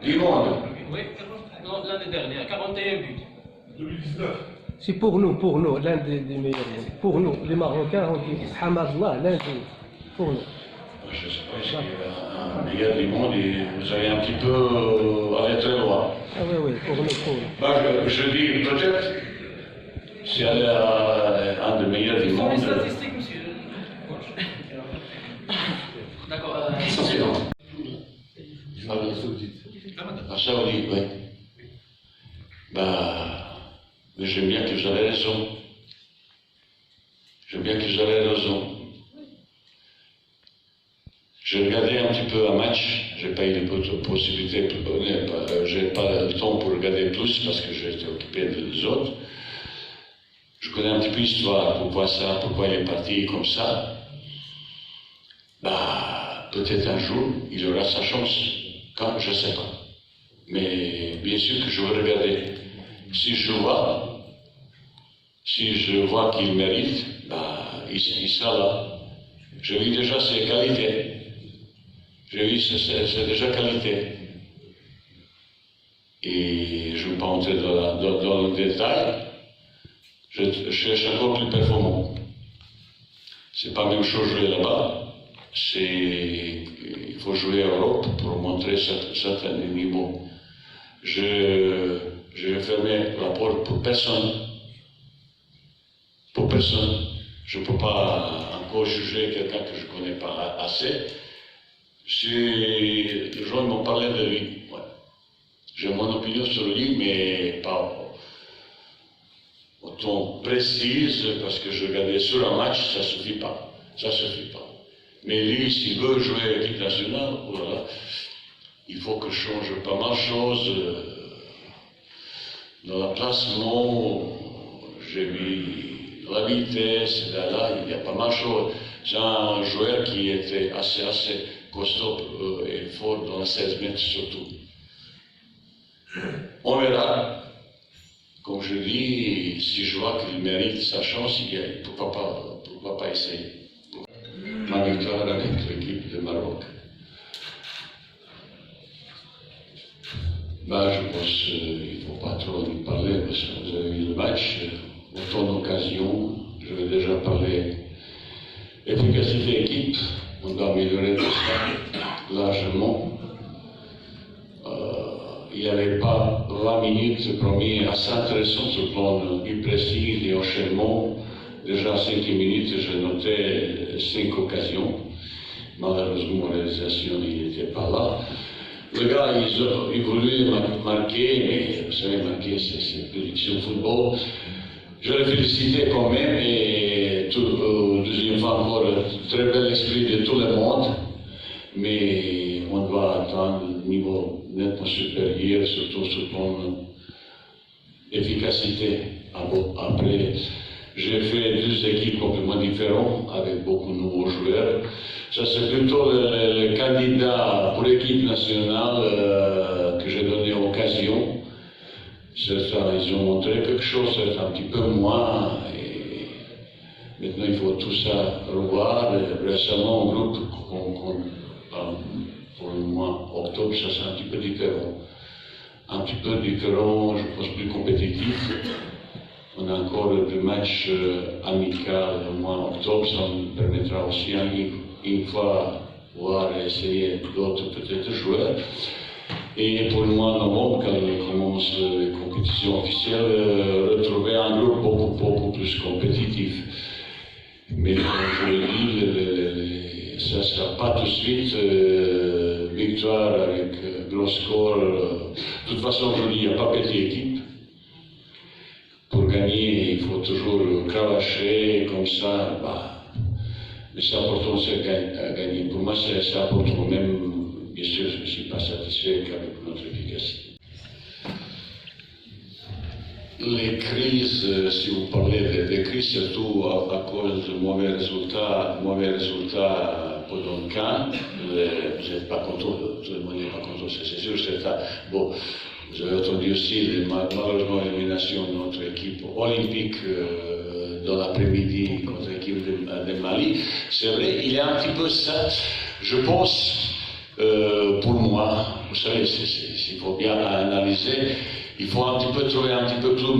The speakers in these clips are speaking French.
Du monde. Oui, non, l'année dernière, 41 buts. 2019. C'est pour nous, l'un des meilleurs. Pour nous, les Marocains, on dit Hamadallah, l'un des. Pour nous. Je ne sais pas, est-ce qu'il y a un meilleur du monde et vous avez un petit peu allé très loin. Ah oui, pour nous. Bah, je dis peut-être, si elle est un des meilleurs du monde. Les statistiques, monsieur. D'accord. Essentiellement. Arabie Saoudite. La Saoudite, oui. Bah, mais j'aime bien que vous avez raison. J'aime bien que vous avez raison. J'ai regardé un petit peu un match, j'ai pas eu de possibilité, j'ai pas le temps pour regarder plus parce que j'étais occupé des autres. Je connais un petit peu l'histoire, pourquoi ça, pourquoi il est parti comme ça. Bah, peut-être un jour, il aura sa chance. Quand, je sais pas. Mais bien sûr que je vais regarder. Si je vois qu'il mérite, bah, il sera là. J'ai vu déjà ses qualités. J'ai vu, c'est déjà qualité. Et je ne vais pas entrer dans le détail. Je cherche encore plus performant. C'est pas la même chose jouer là-bas. Il faut jouer en Europe pour montrer certains niveaux. Je vais fermer la porte pour personne. Pour personne. Je ne peux pas encore juger quelqu'un que je ne connais pas assez. Les gens m'ont parlé de lui. Ouais. J'ai mon opinion sur lui, mais pas autant précise, parce que je regardais sur un match, ça ne suffit pas. Ça ne suffit pas. Mais lui, s'il veut jouer à l'équipe nationale, voilà, il faut que je change pas mal de choses. Dans le placement, j'ai vu la vitesse, là, il y a pas mal de choses. C'est un joueur qui était assez costaud et fort dans les 16 mètres surtout. On verra. Comme je dis, si je vois qu'il mérite sa chance, pourquoi pas essayer. Ma victoire avec l'équipe de Maroc. Bah, je pense qu'il ne faut pas trop en parler parce que vous avez vu le match, autant d'occasions, je vais déjà parler efficacité équipe, on doit améliorer tout ça largement. Il n'y avait pas 20 minutes promis assez intéressant sur le plan du pressing et enchaînement. Déjà à 5 minutes, j'ai noté 5 occasions. Malheureusement, la réalisation n'était pas là. Les gars, ils voulaient marquer, mais vous savez, marquer, c'est prédiction football. Je les félicitais quand même, et deuxième fois encore, très bel esprit de tout le monde, mais on doit atteindre un niveau nettement supérieur, surtout sur le plan efficacité. Après, j'ai fait 2 équipes complètement différentes, avec beaucoup de nouveaux joueurs. Ça, c'est plutôt le candidat pour l'équipe nationale que j'ai donné occasion. Certains, ils ont montré quelque chose, certains un petit peu moins. Et maintenant, il faut tout ça revoir. Récemment, un groupe pour le mois octobre, ça c'est un petit peu différent. Un petit peu différent, je pense plus compétitif. On a encore 2 matchs amicaux au mois octobre, ça nous permettra aussi une fois voir essayer d'autres peut-être joueurs. Et pour le mois de novembre, quand commence les compétitions officielles, retrouver un groupe beaucoup plus compétitif. Mais comme je l'ai dit, ça ne sera pas tout de suite victoire avec gros score. De toute façon, je dis, il n'y a pas petite équipe. Pour gagner, il faut toujours cravacher comme ça. Bah, mais c'est important, c'est gagner. Pour moi, c'est important. Même, bien sûr, je ne suis pas satisfait qu'avec notre efficacité. Les crises, si vous parlez des crises, surtout à cause de mauvais résultats pendant le camp, vous n'êtes pas content, tout le monde n'est pas content, c'est sûr, c'est ça. Bon, vous avez entendu aussi malheureusement l'élimination de notre équipe olympique dans l'après-midi contre l'équipe de Mali. C'est vrai, il y a un petit peu ça. Je pense pour moi, vous savez, il faut bien analyser, il faut un petit peu trouver un petit peu plus de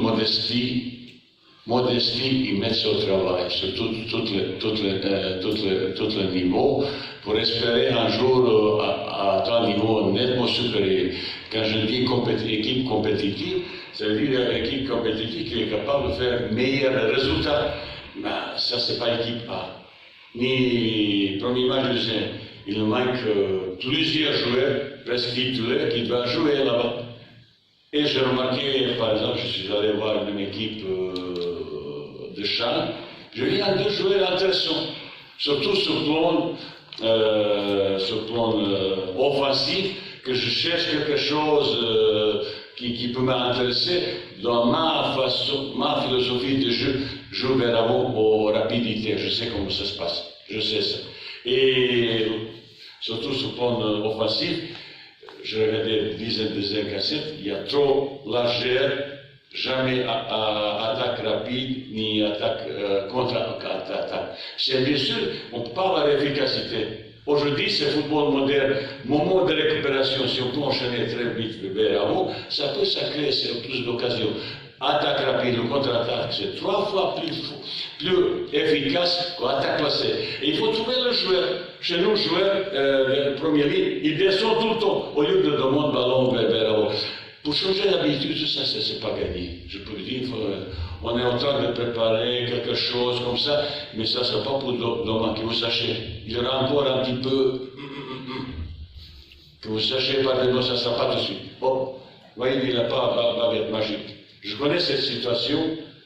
modestie et mettre au travail sur tous les niveaux pour espérer un jour à un niveau nettement supérieur. Quand je dis équipe compétitive, ça veut dire équipe compétitive qui est capable de faire meilleurs résultats. Mais ça, c'est pas équipe A. Ni premier match, deuxième. Il manque plusieurs joueurs, presque titulaires, qui doivent jouer là-bas. Et j'ai remarqué, par exemple, je suis allé voir une équipe de Chine, je viens de jouer intéressant, surtout sur le plan offensif, que je cherche quelque chose qui peut m'intéresser dans ma philosophie de jeu. Je vais avant aux rapidités, je sais comment ça se passe, je sais ça. Et surtout sur le plan offensif, je regardais dizaines de cassettes, il y a trop largeur, jamais attaque rapide, ni attaque contre-attaque. C'est bien sûr, on peut pas avoir l'efficacité. Aujourd'hui, c'est football moderne, moment de récupération, si on peut enchaîner très vite vers avant, ça peut créer plus d'occasions. Attaque rapide ou contre-attaque, c'est 3 fois plus efficace qu'attaque placée. Et il faut trouver le joueur. Chez nous, joueurs de première ligne, ils descendent tout le temps, au lieu de demander ballon vers avant. Pour changer d'habitude, ça, c'est pas gagné. Je peux dire, on est en train de préparer quelque chose comme ça, mais ça, c'est pas pour demain, que vous sachiez. Il y aura encore un petit peu, que vous sachiez, pardon, ça ne sera pas tout de suite. Bon, vous voyez, il n'a pas baguette magique. Je connais cette situation,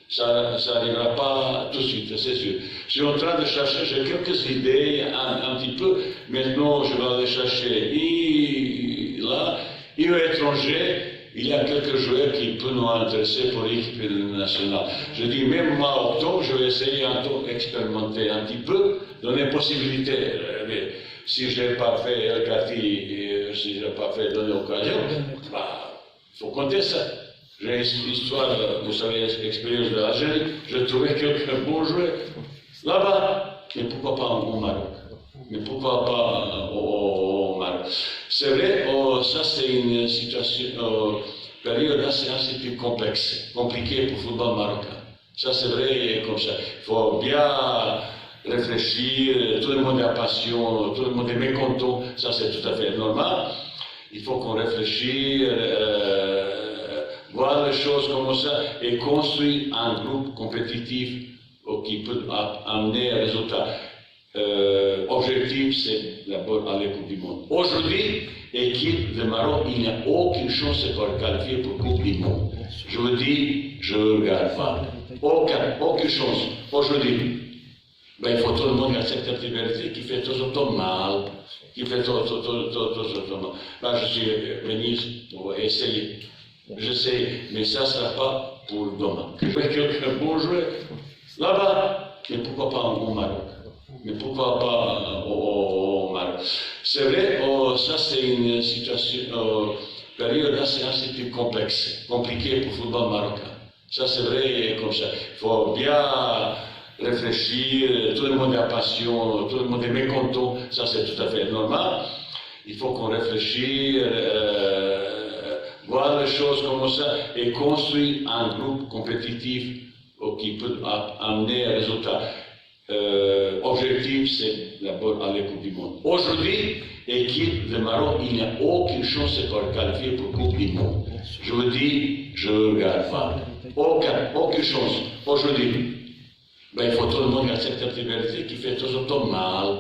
ça n'arrivera pas tout de suite, c'est sûr. Je suis en train de chercher, j'ai quelques idées, un petit peu. Maintenant, je vais aller chercher. Et là, et à l'étranger, il y a quelques joueurs qui peuvent nous intéresser pour l'équipe nationale. Je dis, même en octobre, je vais essayer d'expérimenter un petit peu, donner possibilité. Si je n'ai pas fait El Kati, si je n'ai pas fait donner l'occasion, il faut compter ça. J'ai une histoire, vous savez, expérience de l'Algérie, j'ai trouvé quelques bons joueurs là-bas, mais pourquoi pas au Maroc? Mais pourquoi pas au Maroc? C'est vrai, ça c'est une situation, période assez plus complexe, compliquée pour le football marocain. Ça c'est vrai comme ça. Il faut bien réfléchir, tout le monde est impatient, tout le monde est mécontent, ça c'est tout à fait normal. Il faut qu'on réfléchisse, voir les choses comme ça et construire un groupe compétitif qui peut amener un résultat. Objectif, c'est d'abord aller Coupe du Monde. Aujourd'hui, l'équipe de Maroc, il n'y a aucune chance de se qualifier pour Coupe du Monde. Je vous dis, je ne regarde pas. Aucune chance. Aujourd'hui, il faut tout le monde accepter cette vérité qui fait tout le temps mal. Qui fait tout le temps mal. Là, je suis venu pour essayer. Je sais, mais ça ne sera pas pour demain. Quelques bons joueurs là-bas, mais pourquoi pas au Maroc? Mais pourquoi pas au Maroc? C'est vrai, ça c'est une situation, période assez plus complexe, compliquée pour le football marocain. Ça c'est vrai comme ça. Il faut bien réfléchir, tout le monde est impatient, tout le monde est mécontent, ça c'est tout à fait normal. Il faut qu'on réfléchisse, voir les choses comme ça et construire un groupe compétitif qui peut amener un résultat. Objectif, c'est d'abord aller Coupe du Monde. Aujourd'hui, l'équipe de Maroc, il n'y a aucune chance de se qualifier pour Coupe du Monde. Je vous dis, je ne regarde pas. Aucune chance. Aujourd'hui, il faut tout le monde accepter cette vérité qui fait tout le temps mal.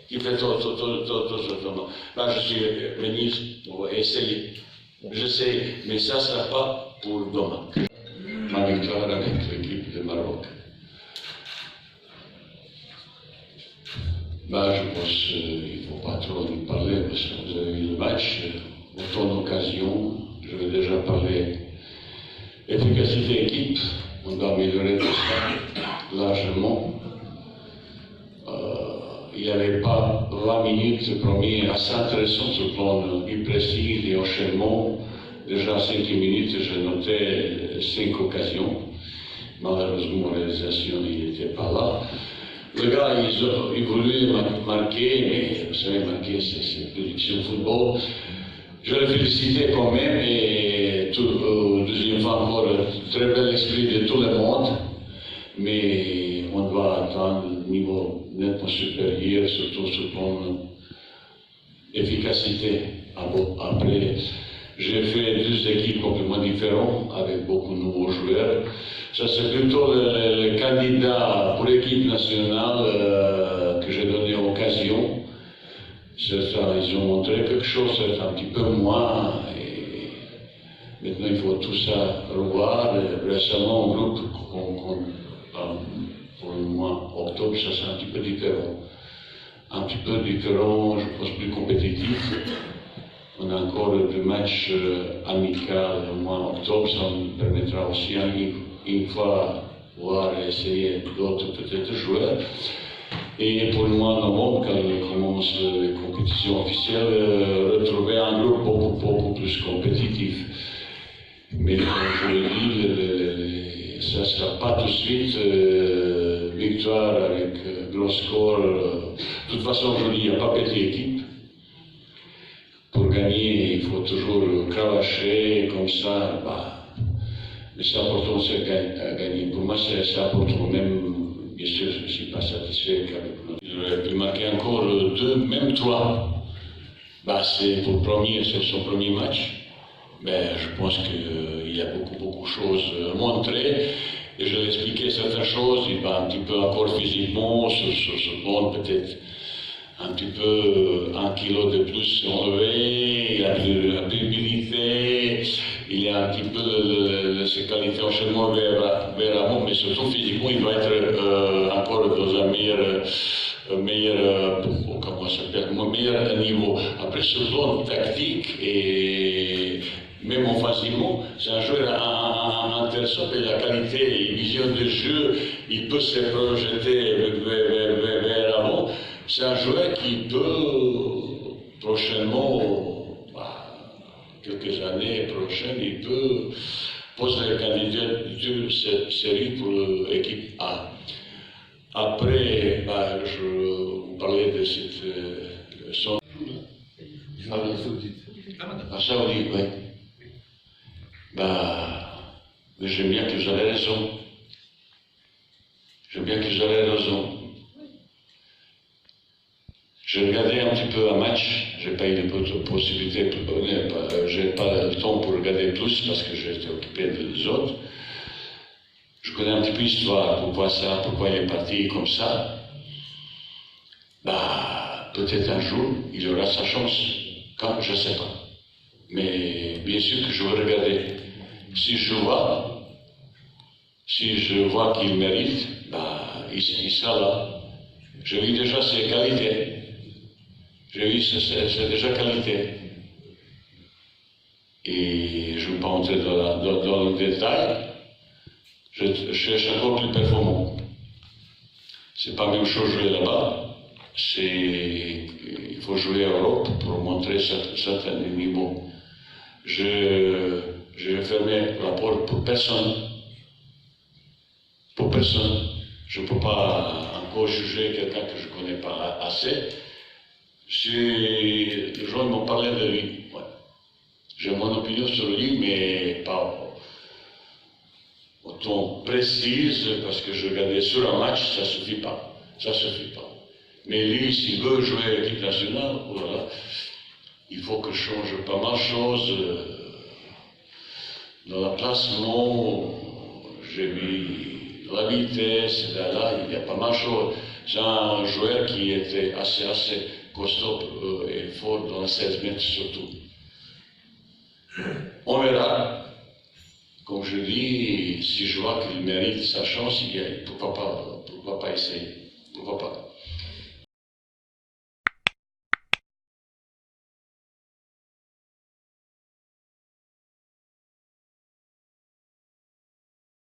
Qui fait tout le temps mal. Là, je suis venu pour essayer. Je sais, mais ça ne sera pas pour demain. Ma victoire avec l'équipe de Maroc. Je pense qu'il ne faut pas trop en parler parce que vous avez vu le match, autant d'occasions, je vais déjà parler efficacité équipe, on doit améliorer tout ça largement. Il n'y avait pas 20 minutes premier assez intéressant sur le plan du pressing, des enchaînements. Déjà à 5 minutes, j'ai noté 5 occasions. Malheureusement, la réalisation n'était pas là. Les gars, ils voulaient marquer, mais vous savez, marquer, c'est plus difficile au football. Je les félicitais quand même, et deuxième fois encore, très bel esprit de tout le monde, mais on doit atteindre un niveau nettement supérieur, surtout sur le plan efficacité. Après, j'ai fait deux équipes complètement différentes, avec beaucoup de nouveaux joueurs. Ça, c'est plutôt le candidat pour l'équipe nationale que j'ai donné occasion. Certains, ils ont montré quelque chose, certains un petit peu moins. Et maintenant, il faut tout ça revoir. Récemment, au groupe, pour le mois octobre, ça c'est un petit peu différent. Un petit peu différent, je pense plus compétitif. On a encore deux matchs amicaux au mois octobre, ça nous permettra aussi une fois voir essayer d'autres peut-être joueurs. Et pour le mois de novembre, quand commencent les compétitions officielles, retrouver un groupe beaucoup plus compétitif. Mais comme je le dis, ça ne sera pas tout de suite victoire avec gros score. De toute façon, je dis, il n'y a pas petite équipe. Pour gagner, il faut toujours cravacher comme ça. Mais c'est important de gagner. Pour moi, c'est important. Même, bien sûr, je ne suis pas satisfait qu'avec nous. J'aurais pu marquer encore deux, même trois. C'est pour le premier, c'est son premier match. Je pense qu'il y a beaucoup de choses à montrer. Et je vais expliquer certaines choses. Il va un petit peu encore physiquement, sur ce plan peut-être un petit peu 1 kilo de plus enlevé, il a plus la durabilité, il a un petit peu ses qualités enchaînement vers avant, mais surtout physiquement, il va être encore dans un meilleur niveau. Après, sur le plan tactique et même offensivement, c'est un joueur intéressant, et la qualité et vision de jeu, il peut se projeter vers avant. C'est un joueur qui peut prochainement, quelques années prochaines, il peut poser la candidature série pour l'équipe A. Après, je vous parlais de cette son. Arabie Saoudite. La Saoudite, oui. J'aime bien que vous avez raison. J'aime bien que vous avez raison. J'ai regardé un petit peu un match, j'ai pas eu de possibilité, j'ai pas le temps pour regarder plus parce que j'étais occupé des autres. Je connais un petit peu l'histoire, pourquoi ça, pourquoi il est parti comme ça. Peut-être un jour, il aura sa chance, quand, je ne sais pas. Mais bien sûr que je vais regarder. Si je vois qu'il mérite, il sera là. J'ai vu déjà ses qualités. J'ai vu c'est déjà qualité. Et je ne vais pas entrer dans le détail. Je cherche encore plus performant. C'est pas la même chose jouer là-bas. Il faut jouer en Europe pour montrer certains niveaux. Je vais fermer la porte pour personne. Pour personne. Je ne peux pas encore juger quelqu'un que je ne connais pas assez. Les gens m'ont parlé de lui. Ouais. J'ai mon opinion sur lui, mais pas autant précise, parce que je regardais sur un match, ça ne suffit pas. Ça suffit pas. Mais lui, s'il veut jouer à l'équipe nationale, voilà, il faut que je change pas mal de choses. Dans la placement, j'ai mis la vitesse, là, il y a pas mal de choses. C'est un joueur qui était assez costaud et fort dans les 16 mètres surtout. On verra. Comme je dis, si je vois qu'il mérite sa chance, pourquoi pas essayer.